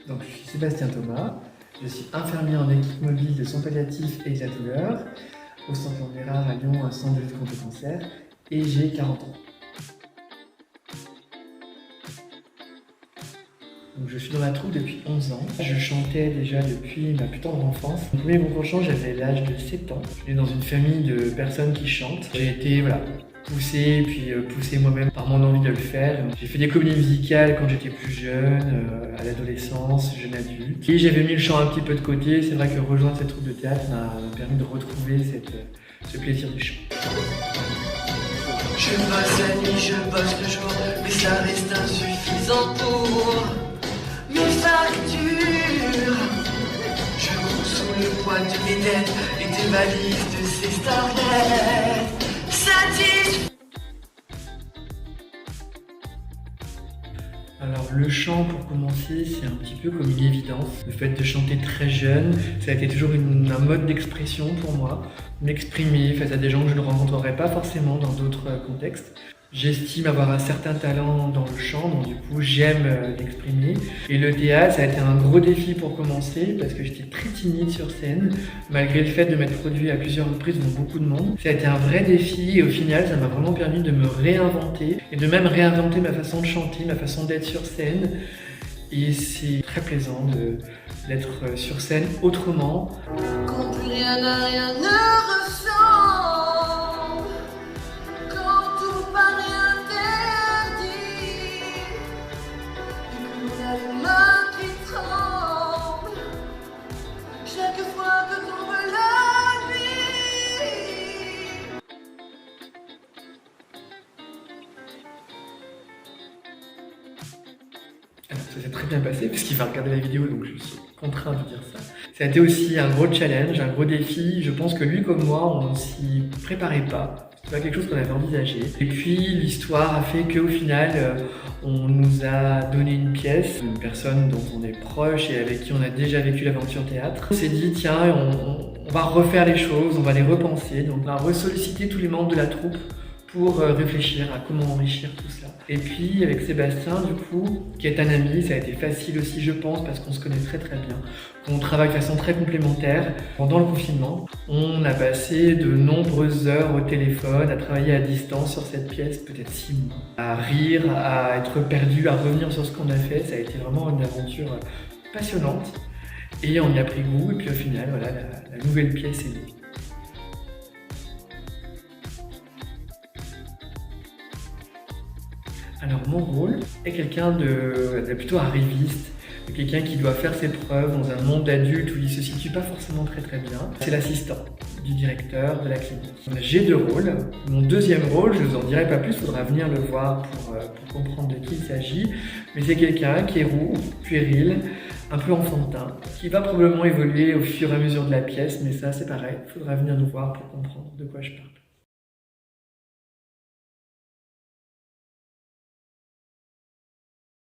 Donc, je suis Sébastien Thomas, je suis infirmier en équipe mobile de soins palliatifs et de la douleur au centre Landérard à Lyon, un centre de lutte contre le cancer, et j'ai 40 ans. Donc, je suis dans la troupe depuis 11 ans. Je chantais déjà depuis ma plus tendre enfance. Mon premier concours de chant, j'avais l'âge de 7 ans. Je suis dans une famille de personnes qui chantent. J'ai été poussé, puis poussé moi-même par mon envie de le faire. J'ai fait des comédies musicales quand j'étais plus jeune, à l'adolescence, jeune adulte. Et j'avais mis le chant un petit peu de côté. C'est vrai que rejoindre cette troupe de théâtre m'a permis de retrouver ce plaisir du chant. Je bosse la nuit, je bosse le jour, mais ça reste insuffisant pour mes factures. Je roule sous le poids de mes dettes et des valises de ces starlettes. Alors le chant, pour commencer, c'est un petit peu comme une évidence. Le fait de chanter très jeune, ça a été toujours un mode d'expression pour moi. M'exprimer face à des gens que je ne rencontrerais pas forcément dans d'autres contextes. J'estime avoir un certain talent dans le chant, donc du coup j'aime l'exprimer. Et le théâtre, ça a été un gros défi pour commencer, parce que j'étais très timide sur scène, malgré le fait de m'être produit à plusieurs reprises devant beaucoup de monde. Ça a été un vrai défi, et au final ça m'a vraiment permis de me réinventer, et de même réinventer ma façon de chanter, ma façon d'être sur scène. Et c'est très plaisant d'être sur scène autrement. Quand plus rien n'a rien ne ressemble. Alors, ça s'est très bien passé puisqu'il va regarder la vidéo, donc je suis contraint de dire ça. Ça a été aussi un gros challenge, un gros défi. Je pense que lui comme moi, on s'y préparait pas. C'était pas quelque chose qu'on avait envisagé. Et puis l'histoire a fait qu'au final, on nous a donné une pièce, une personne dont on est proche et avec qui on a déjà vécu l'aventure théâtre. On s'est dit tiens, on va refaire les choses, on va les repenser. Donc on a ressollicité tous les membres de la troupe pour réfléchir à comment enrichir tout cela. Et puis avec Sébastien, du coup, qui est un ami, ça a été facile aussi, je pense, parce qu'on se connaît très très bien, qu'on travaille de façon très complémentaire. Pendant le confinement, on a passé de nombreuses heures au téléphone, à travailler à distance sur cette pièce, peut-être 6 mois, à rire, à être perdu, à revenir sur ce qu'on a fait. Ça a été vraiment une aventure passionnante. Et on y a pris goût, et puis au final, voilà, la nouvelle pièce est née. Alors mon rôle est quelqu'un de plutôt arriviste, de quelqu'un qui doit faire ses preuves dans un monde d'adultes où il ne se situe pas forcément très bien. C'est l'assistant du directeur de la clinique. J'ai 2 rôles. Mon deuxième rôle, je ne vous en dirai pas plus, il faudra venir le voir pour comprendre de qui il s'agit. Mais c'est quelqu'un qui est roux, puéril, un peu enfantin, qui va probablement évoluer au fur et à mesure de la pièce, mais ça c'est pareil, il faudra venir nous voir pour comprendre de quoi je parle.